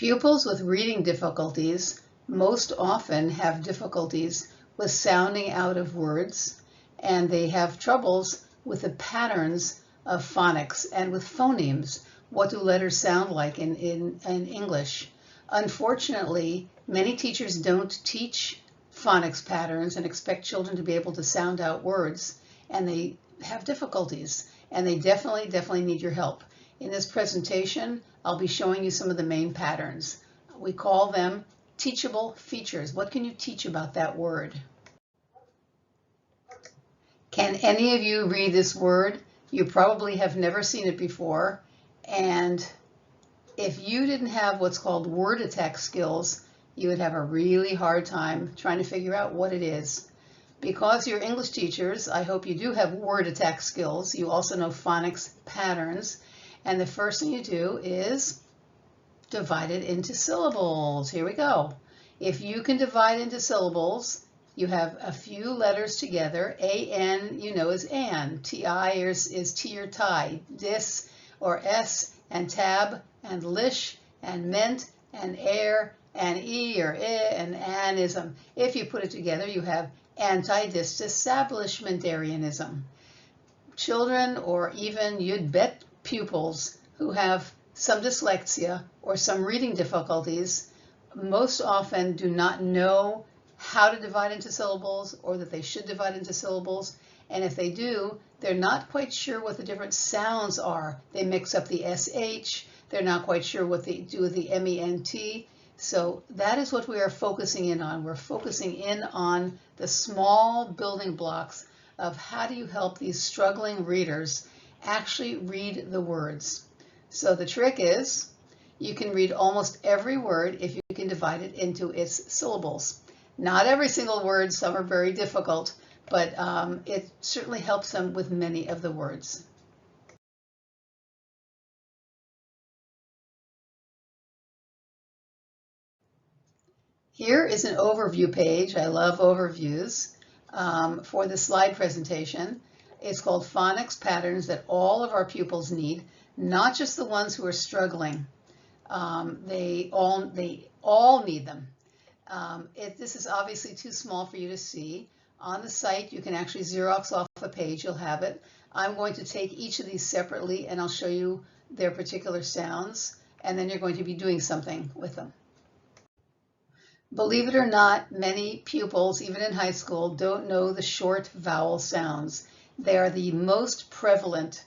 Pupils with reading difficulties most often have difficulties with sounding out of words, and they have troubles with the patterns of phonics and with phonemes. What do letters sound like in English? Unfortunately, many teachers don't teach phonics patterns and expect children to be able to sound out words, and they have difficulties, and they definitely need your help. In this presentation, I'll be showing you some of the main patterns. We call them teachable features. What can you teach about that word? Can any of you read this word? You probably have never seen it before, and if you didn't have what's called word attack skills, you would have a really hard time trying to figure out what it is. Because you're English teachers, I hope you do have word attack skills. You also know phonics patterns. And the first thing you do is divide it into syllables. Here we go. If you can divide into syllables, you have a few letters together. A-N, you know, is an. T-I is tea or tie. Dis or s, and tab, and lish, and ment, and air, and e or I, and anism. If you put it together, you have anti-disestablishmentarianism. Children, or even you'd bet pupils who have some dyslexia or some reading difficulties, most often do not know how to divide into syllables or that they should divide into syllables. And if they do, they're not quite sure what the different sounds are. They mix up the SH, they're not quite sure what they do with the MENT. So that is what we are focusing in on. We're focusing in on the small building blocks of how do you help these struggling readers actually read the words. So the trick is you can read almost every word if you can divide it into its syllables. Not every single word, some are very difficult, but it certainly helps them with many of the words. Here is an overview page. I love overviews for the slide presentation. It's called Phonics Patterns that all of our pupils need, not just the ones who are struggling. They all need them. This is obviously too small for you to see. On the site, you can actually Xerox off a page. You'll have it. I'm going to take each of these separately, and I'll show you their particular sounds, and then you're going to be doing something with them. Believe it or not, many pupils, even in high school, don't know the short vowel sounds. They are the most prevalent,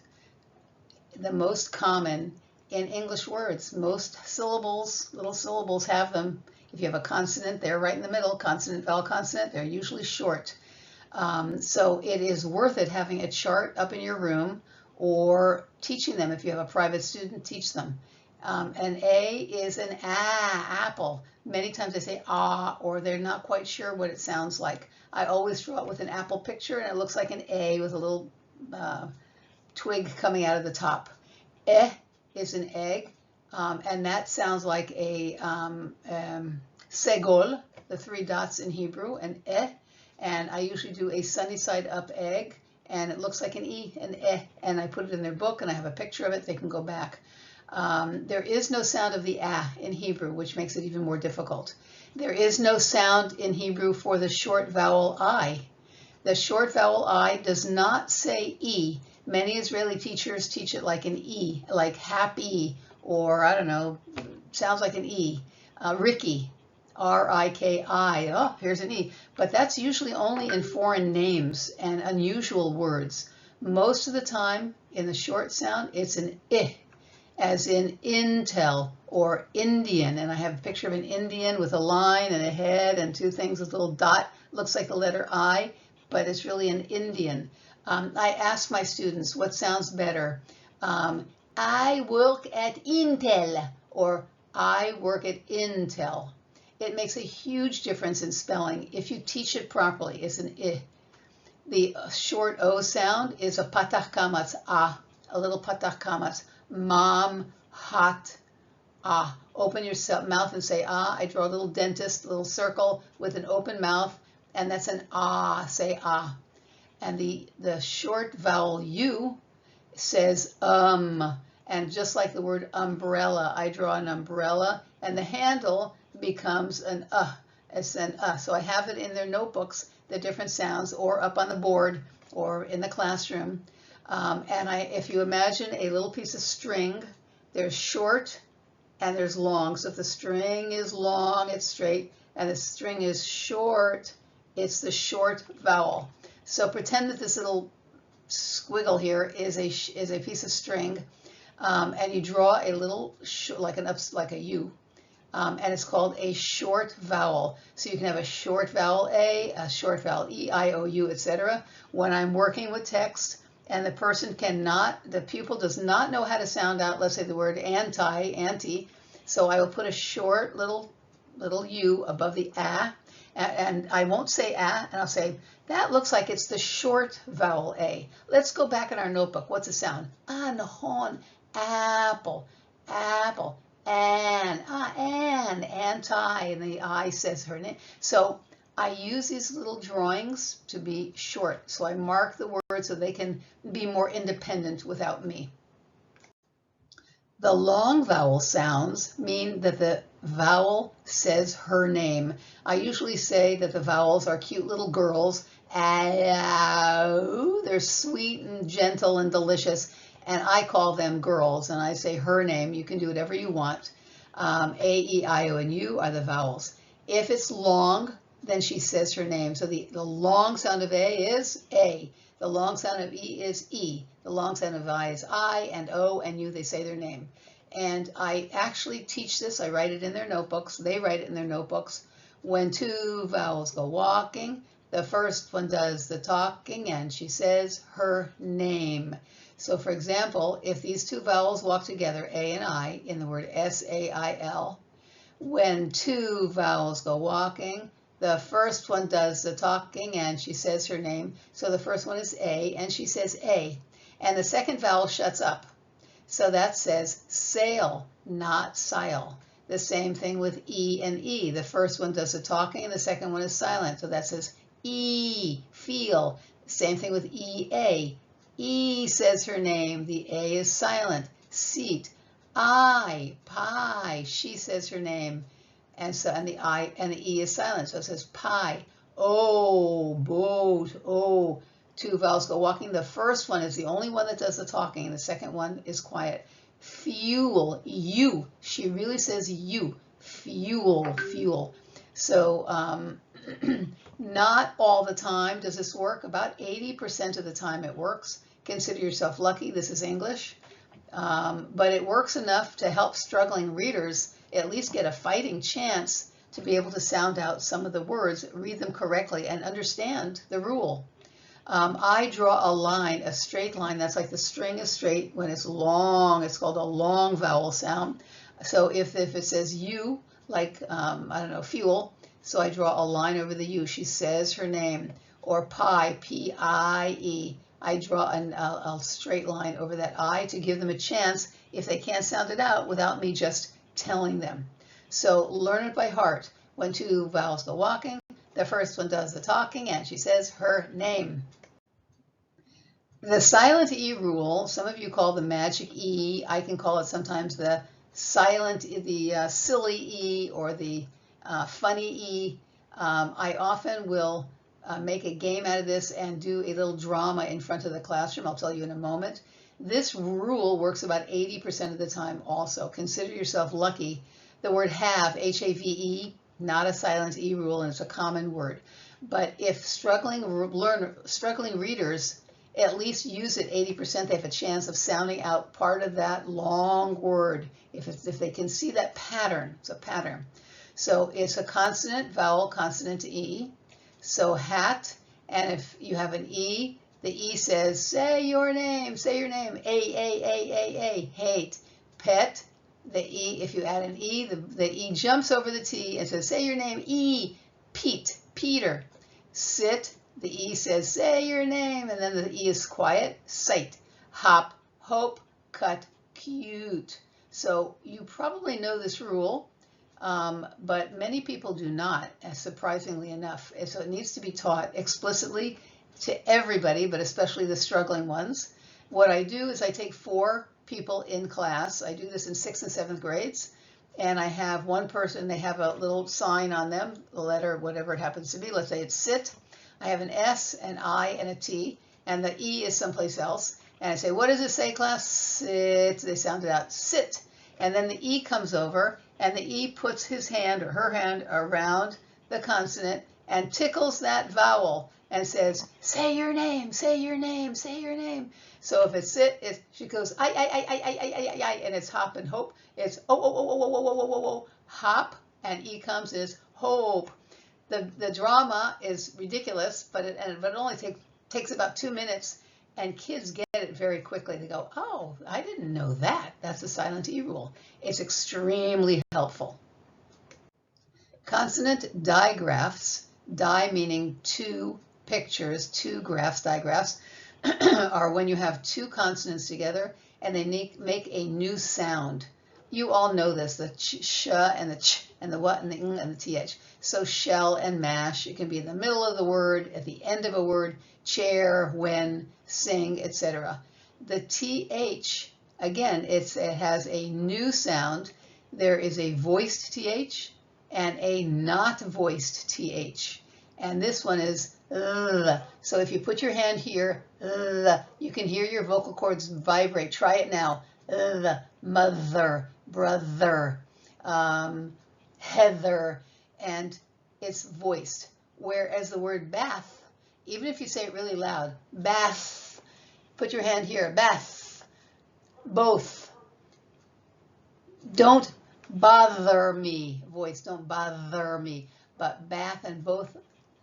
the most common in English words. Most syllables, little syllables, have them. If you have a consonant, they're right in the middle. Consonant, vowel, consonant, they're usually short. So it is worth it having a chart up in your room or teaching them. If you have a private student, teach them. An A is an apple. Many times they say ah, or they're not quite sure what it sounds like. I always draw it with an apple picture, and it looks like an A with a little twig coming out of the top. Is an egg, and that sounds like a segol, the 3 dots in Hebrew, and and I usually do a sunny side up egg, and it looks like an E, an and I put it in their book, and I have a picture of it. They can go back. There is no sound of the in Hebrew, which makes it even more difficult. There is no sound in Hebrew for the short vowel I. The short vowel I does not say E. Many Israeli teachers teach it like an E, like happy, or I don't know, sounds like an E. Ricky, R-I-K-I, oh, here's an E. But that's usually only in foreign names and unusual words. Most of the time, in the short sound, it's an I, as in Intel or Indian. And I have a picture of an Indian with a line and a head and 2 things with a little dot. Looks like the letter I, but it's really an Indian. I ask my students, what sounds better? I work at Intel, or I work at Intel. It makes a huge difference in spelling if you teach it properly. It's an I. The short O sound is a patach kamatz, a little patach kamatz. Mom, hot, Open your mouth and say I draw a little dentist, little circle with an open mouth, and that's an say And the short vowel U says And just like the word umbrella, I draw an umbrella, and the handle becomes an It's an So I have it in their notebooks, the different sounds, or up on the board, or in the classroom. And if you imagine a little piece of string, there's short and there's long. So if the string is long, it's straight, and the string is short, it's the short vowel. So pretend that this little squiggle here is a piece of string, and you draw a little like a U, and it's called a short vowel. So you can have a short vowel a short vowel e, I, o, u, etc. When I'm working with text and the pupil does not know how to sound out, let's say the word anti, so I will put a short little u above the a, and I won't say a, and I'll say, that looks like it's the short vowel a. Let's go back in our notebook. What's the sound? Nahon, apple, apple, anti, and the I says her name. So I use these little drawings to be short. So I mark the words so they can be more independent without me. The long vowel sounds mean that the vowel says her name. I usually say that the vowels are cute little girls. They're sweet and gentle and delicious, and I call them girls, and I say her name. You can do whatever you want. A, E, I, O, and U are the vowels. If it's long, then she says her name. So the long sound of A is A. The long sound of E is E. The long sound of I is I, and O and U, they say their name. And I actually teach this. I write it in their notebooks. They write it in their notebooks. When two vowels go walking, the first one does the talking, and she says her name. So for example, if these two vowels walk together, A and I, in the word S-A-I-L, when two vowels go walking, the first one does the talking and she says her name. So the first one is A and she says A. And the second vowel shuts up. So that says sail, not sile. The same thing with E and E. The first one does the talking and the second one is silent. So that says E, feel. Same thing with E-A. E says her name. The A is silent. Seat. I, pie. She says her name. And the I and the E is silent. So it says pie. Oh, boat. Oh. Two vowels go walking. The first one is the only one that does the talking, and the second one is quiet. Fuel, you. She really says you. Fuel, fuel. So not all the time does this work. About 80% of the time it works. Consider yourself lucky. This is English. But it works enough to help struggling readers at least get a fighting chance to be able to sound out some of the words, read them correctly, and understand the rule. I draw a line, a straight line. That's like the string is straight. When it's long, it's called a long vowel sound. So if it says you, like, I don't know, fuel, so I draw a line over the U. She says her name. Or pie, P-I-E. I draw a straight line over that I to give them a chance if they can't sound it out without me just telling them. So learn it by heart. When two vowels go walking, the first one does the talking and she says her name. The silent E rule, some of you call the magic E. I can call it sometimes the silent, the silly E, or the funny E. I often will make a game out of this and do a little drama in front of the classroom. I'll tell you in a moment. This rule works about 80% of the time also. Consider yourself lucky. The word have, H-A-V-E, not a silent E rule, and it's a common word. But if struggling readers at least use it 80%, they have a chance of sounding out part of that long word. If they can see that pattern, it's a pattern. So it's a consonant, vowel, consonant E. So hat, and if you have an E, the E says, say your name, A, hate. Pet, the E, if you add an E, the E jumps over the T and says, say your name, E, Pete, Peter. Sit, the E says, say your name, and then the E is quiet, sight. Hop, hope, cut, cute. So you probably know this rule, but many people do not, surprisingly enough. So it needs to be taught explicitly to everybody, but especially the struggling ones. What I do is I take 4 people in class. I do this in 6th and 7th grades. And I have one person, they have a little sign on them, the letter, whatever it happens to be. Let's say it's sit. I have an S, an I, and a T, and the E is someplace else. And I say, what does it say, class? Sit. They sound it out, sit. And then the E comes over, and the E puts his hand or her hand around the consonant and tickles that vowel and says, say your name, say your name, say your name. So if it's sit, she goes, I, and it's hop and hope. It's oh, hop, and E comes is hope. The drama is ridiculous, but it only takes about 2 minutes, and kids get it very quickly. They go, oh, I didn't know that. That's the silent E rule. It's extremely helpful. Consonant digraphs, di meaning two pictures, two graphs, digraphs, are when you have two consonants together and they make a new sound. You all know this, the sh and the ch and the what and the ng and the th. So shell and mash, it can be in the middle of the word, at the end of a word, chair, when, sing, etc. The th, again, it has a new sound. There is a voiced th and a not voiced th. And this one is th. So if you put your hand here, th, you can hear your vocal cords vibrate. Try it now. Th, mother, brother, heather, and it's voiced. Whereas the word bath, even if you say it really loud, bath, put your hand here, bath, both. Don't bother me, voiced, don't bother me, but bath and both,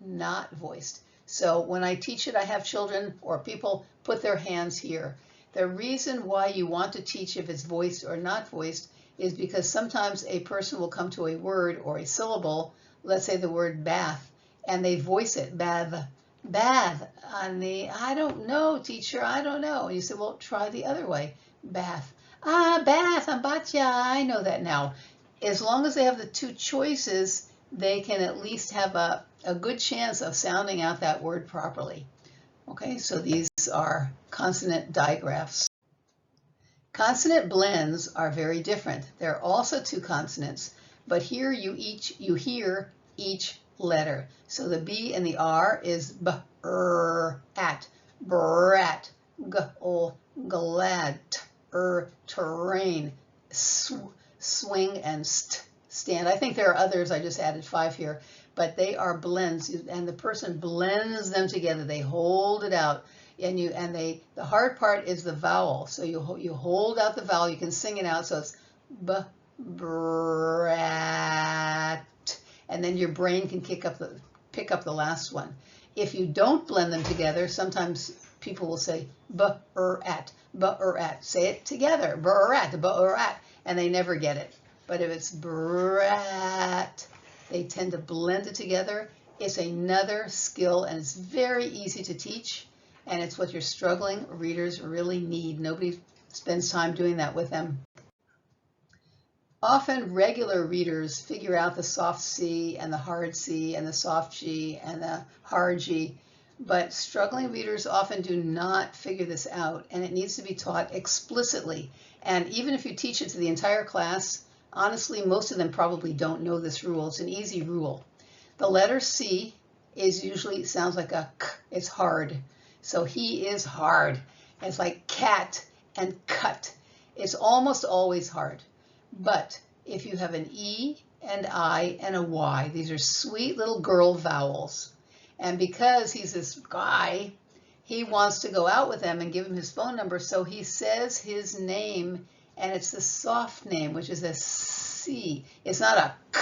not voiced. So when I teach it, I have children or people put their hands here. The reason why you want to teach if it's voiced or not voiced is because sometimes a person will come to a word or a syllable, let's say the word bath, and they voice it, bath, bath, I don't know, teacher, I don't know. And you say, well, try the other way, bath. Bath, ambatya, I know that now. As long as they have the two choices, they can at least have a good chance of sounding out that word properly. Okay, so these are consonant digraphs. Consonant blends are very different. There are also two consonants, but here you hear each letter. So the B and the R is b, at, brat, glad, terrain, swing, and stand. I think there are others, I just added 5 here, but they are blends, and the person blends them together. They hold it out, and the hard part is the vowel. So you hold out the vowel, you can sing it out, so it's b, brat, and then your brain can pick up the last one. If you don't blend them together, sometimes people will say b-er-at, b-er-at. Say it together, b-er-at, b-er-at, and they never get it. But if it's brat, they tend to blend it together. It's another skill, and it's very easy to teach, and it's what your struggling readers really need. Nobody spends time doing that with them. Often regular readers figure out the soft C and the hard C and the soft G and the hard G, but struggling readers often do not figure this out, and it needs to be taught explicitly. And even if you teach it to the entire class, honestly, most of them probably don't know this rule. It's an easy rule. The letter C sounds like a k, it's hard. So he is hard. It's like cat and cut. It's almost always hard. But if you have an E, and I, and a Y, these are sweet little girl vowels. And because he's this guy, he wants to go out with them and give him his phone number, so he says his name, and it's the soft name, which is a C. It's not a K,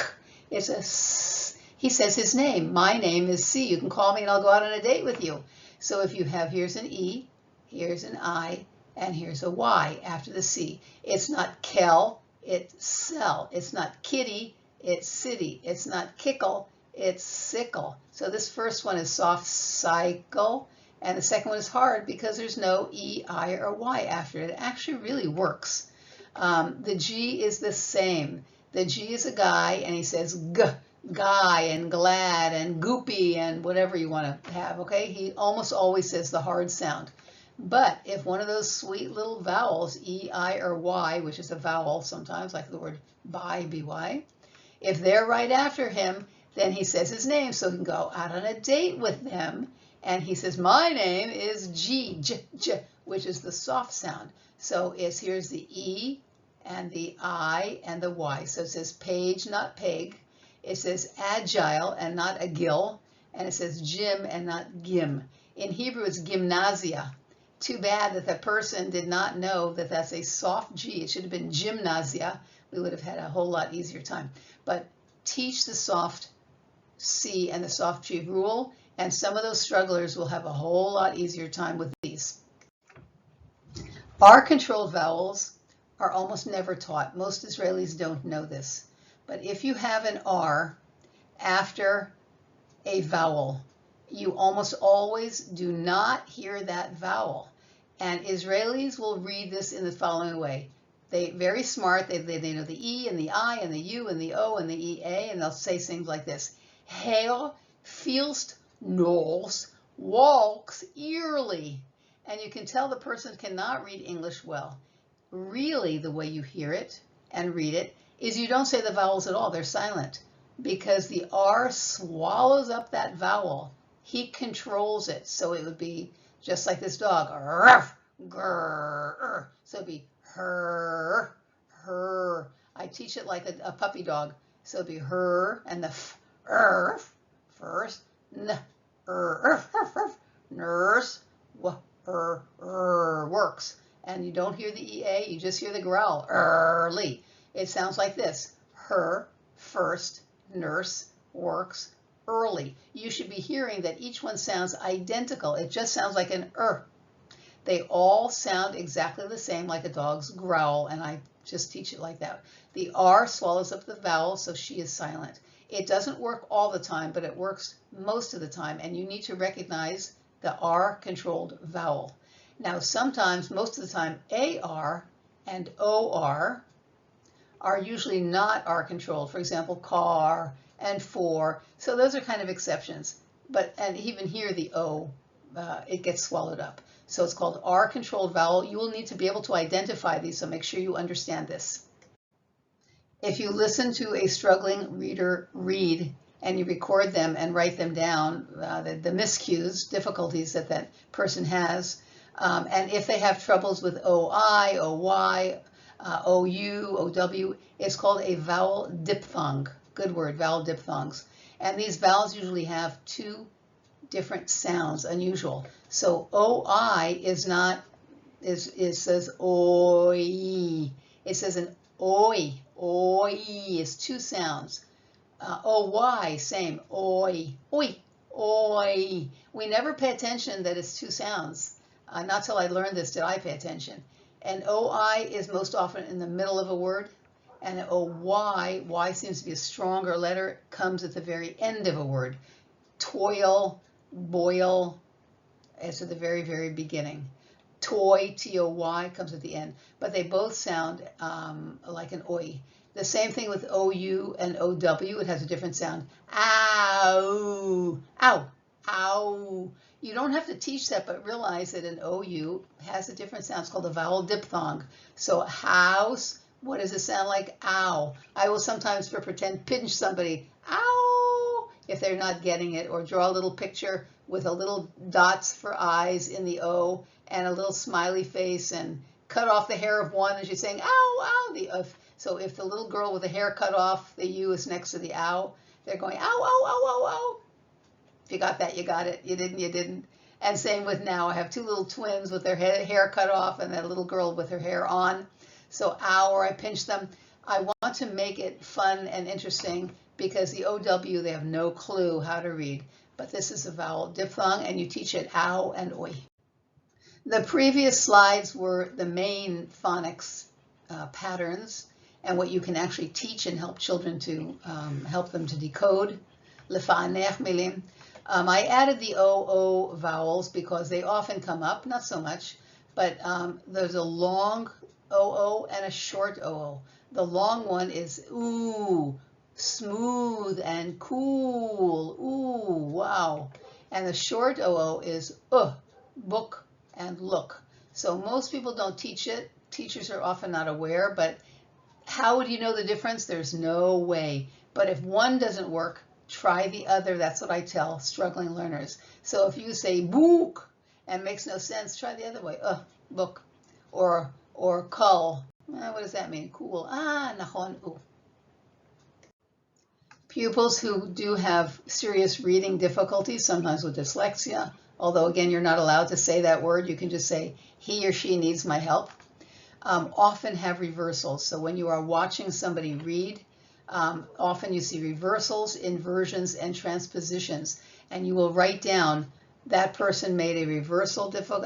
it's a S. He says his name. My name is C. You can call me and I'll go out on a date with you. So if you have, here's an E, here's an I, and here's a Y after the C. It's not Kel, it's Sell. It's not kitty, it's city. It's not kickle, it's sickle. So this first one is soft cycle, and the second one is hard because there's no E, I, or Y after it. It actually really works. The G is the same. The G is a guy, and he says G, guy, and glad, and goopy, and whatever you want to have, okay? He almost always says the hard sound. But if one of those sweet little vowels, E, I, or Y, which is a vowel sometimes, like the word by, B-Y, if they're right after him, then he says his name so he can go out on a date with them. And he says, my name is G, J, J, which is the soft sound. So here's the E and the I and the Y. So it says page, not peg. It says agile and not agil. And it says gym and not gim. In Hebrew, it's gymnasia. Too bad that the person did not know that that's a soft G. It should have been gymnasia. We would have had a whole lot easier time. But teach the soft C and the soft G rule, and some of those strugglers will have a whole lot easier time with these. R-controlled vowels are almost never taught. Most Israelis don't know this. But if you have an R after a vowel, you almost always do not hear that vowel. And Israelis will read this in the following way. They're very smart. They know the E and the I and the U and the O and the EA, and they'll say things like this. Hail, feelst, knows, walks eerily. And you can tell the person cannot read English well. Really, the way you hear it and read it is you don't say the vowels at all. They're silent because the R swallows up that vowel. He controls it. So it would be just like this dog. Ruff, grrr. So it'd be her, her. I teach it like a puppy dog. So it'd be her and the f, first, n, nurse, works. And you don't hear the EA, you just hear the growl, early. It sounds like this, her, first, nurse, works, early. You should be hearing that each one sounds identical. It just sounds like an They all sound exactly the same, like a dog's growl, and I just teach it like that. The R swallows up the vowel, so she is silent. It doesn't work all the time, but it works most of the time, and you need to recognize the R-controlled vowel. Now, sometimes, most of the time, AR and OR are usually not R-controlled. For example, car and for. So those are kind of exceptions. And even here, the O, it gets swallowed up. So it's called R-controlled vowel. You will need to be able to identify these, so make sure you understand this. If you listen to a struggling reader read and you record them and write them down, the miscues, difficulties that that person has, and if they have troubles with OI, OY, OU, OW, it's called a vowel diphthong. Good word, vowel diphthongs. And these vowels usually have two different sounds, unusual. So OI is not, it says oi. It says an oi. Oi is two sounds. OY, same. Oi. Oi. Oi. We never pay attention that it's two sounds. Not till I learned this did I pay attention. And OI is most often in the middle of a word. And OY, Y seems to be a stronger letter, comes at the very end of a word. Toil, boil, is at the very, very beginning. Toy, T-O-Y, comes at the end. But they both sound like an oi. The same thing with OU and OW. It has a different sound. Ow, ow, ow. You don't have to teach that, but realize that an OU has a different sound. It's called a vowel diphthong. So house, what does it sound like? Ow. I will sometimes pretend pinch somebody. Ow, if they're not getting it, or draw a little picture with a little dots for eyes in the O and a little smiley face and cut off the hair of one as you're saying, ow, ow. So if the little girl with the hair cut off, the U is next to the ow, they're going, ow, ow, ow, ow, ow. If you got that, you got it. You didn't, you didn't. And same with now. I have two little twins with their hair cut off and that little girl with her hair on. So ow, or I pinch them. I want to make it fun and interesting because the OW, they have no clue how to read. But this is a vowel diphthong, and you teach it ow and oi. The previous slides were the main phonics patterns and what you can actually teach and help children to help them to decode. Lefanech milim. I added the OO vowels because they often come up, not so much, but there's a long OO and a short OO. The long one is ooh, smooth and cool, ooh, wow. And the short OO is book and look. So most people don't teach it. Teachers are often not aware, but how would you know the difference? There's no way. But if one doesn't work, try the other. That's what I tell struggling learners. So if you say book and makes no sense, try the other way. Book. Or cull. What does that mean? Cool. Nahon. Pupils who do have serious reading difficulties, sometimes with dyslexia, although again, you're not allowed to say that word. You can just say, he or she needs my help. Often have reversals. So when you are watching somebody read, often you see reversals, inversions, and transpositions. And you will write down that person made a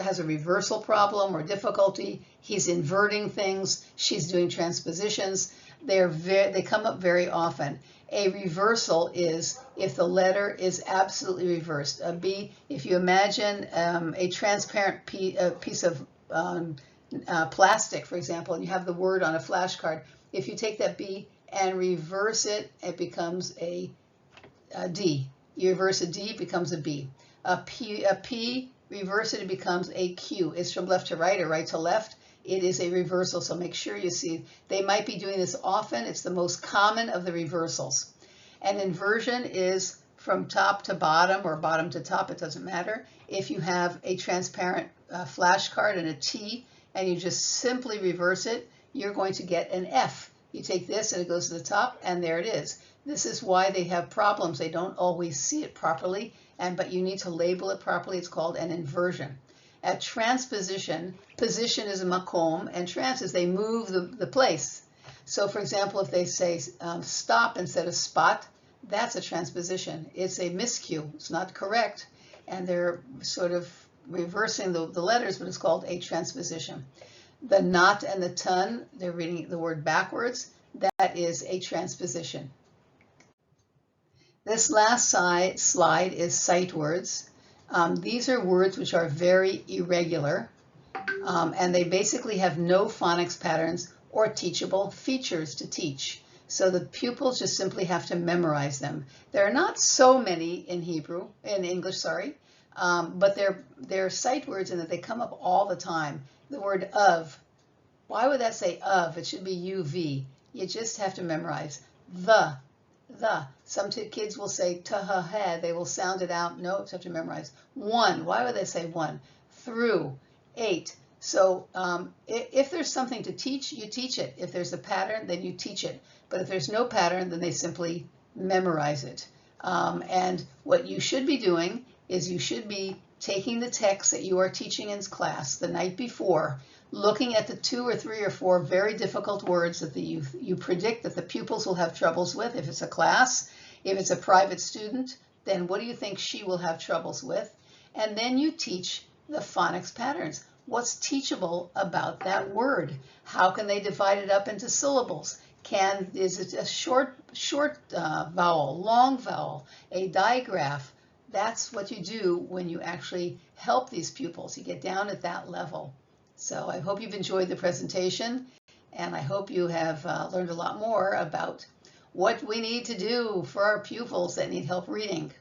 has a reversal problem or difficulty. He's inverting things. She's doing transpositions. They come up very often. A reversal is if the letter is absolutely reversed. A B, if you imagine a transparent piece of plastic, for example, and you have the word on a flashcard, if you take that B and reverse it, it becomes a D. You reverse a D, it becomes a B. A P, reverse it, it becomes a Q. It's from left to right or right to left. It is a reversal, so make sure you see. They might be doing this often. It's the most common of the reversals. An inversion is from top to bottom or bottom to top, it doesn't matter. If you have a transparent flashcard and a T and you just simply reverse it, you're going to get an F. You take this and it goes to the top and there it is. This is why they have problems. They don't always see it properly, but you need to label it properly. It's called an inversion. At transposition, position is a makom, and trans is they move the place. So for example, if they say stop instead of spot, that's a transposition. It's a miscue. It's not correct. And they're sort of reversing the letters, but it's called a transposition. The not and the ton, they're reading the word backwards. That is a transposition. This last slide is sight words. These are words which are very irregular, and they basically have no phonics patterns or teachable features to teach. So the pupils just simply have to memorize them. There are not so many in English, but they're sight words in that they come up all the time. The word of, why would that say of? It should be UV. You just have to memorize. The. Some kids will say ta-ha-ha, they will sound it out. No, you have to memorize. One, why would they say one? Through, 8. So if there's something to teach, you teach it. If there's a pattern, then you teach it. But if there's no pattern, then they simply memorize it. And what you should be doing is you should be taking the text that you are teaching in class the night before, looking at the 2 or 3 or 4 very difficult words that you predict that the pupils will have troubles with. If it's a class, if it's a private student, then what do you think she will have troubles with? And then you teach the phonics patterns. What's teachable about that word? How can they divide it up into syllables? Is it a short vowel, long vowel, a digraph? That's what you do when you actually help these pupils. You get down at that level. So I hope you've enjoyed the presentation, and I hope you have learned a lot more about what we need to do for our pupils that need help reading.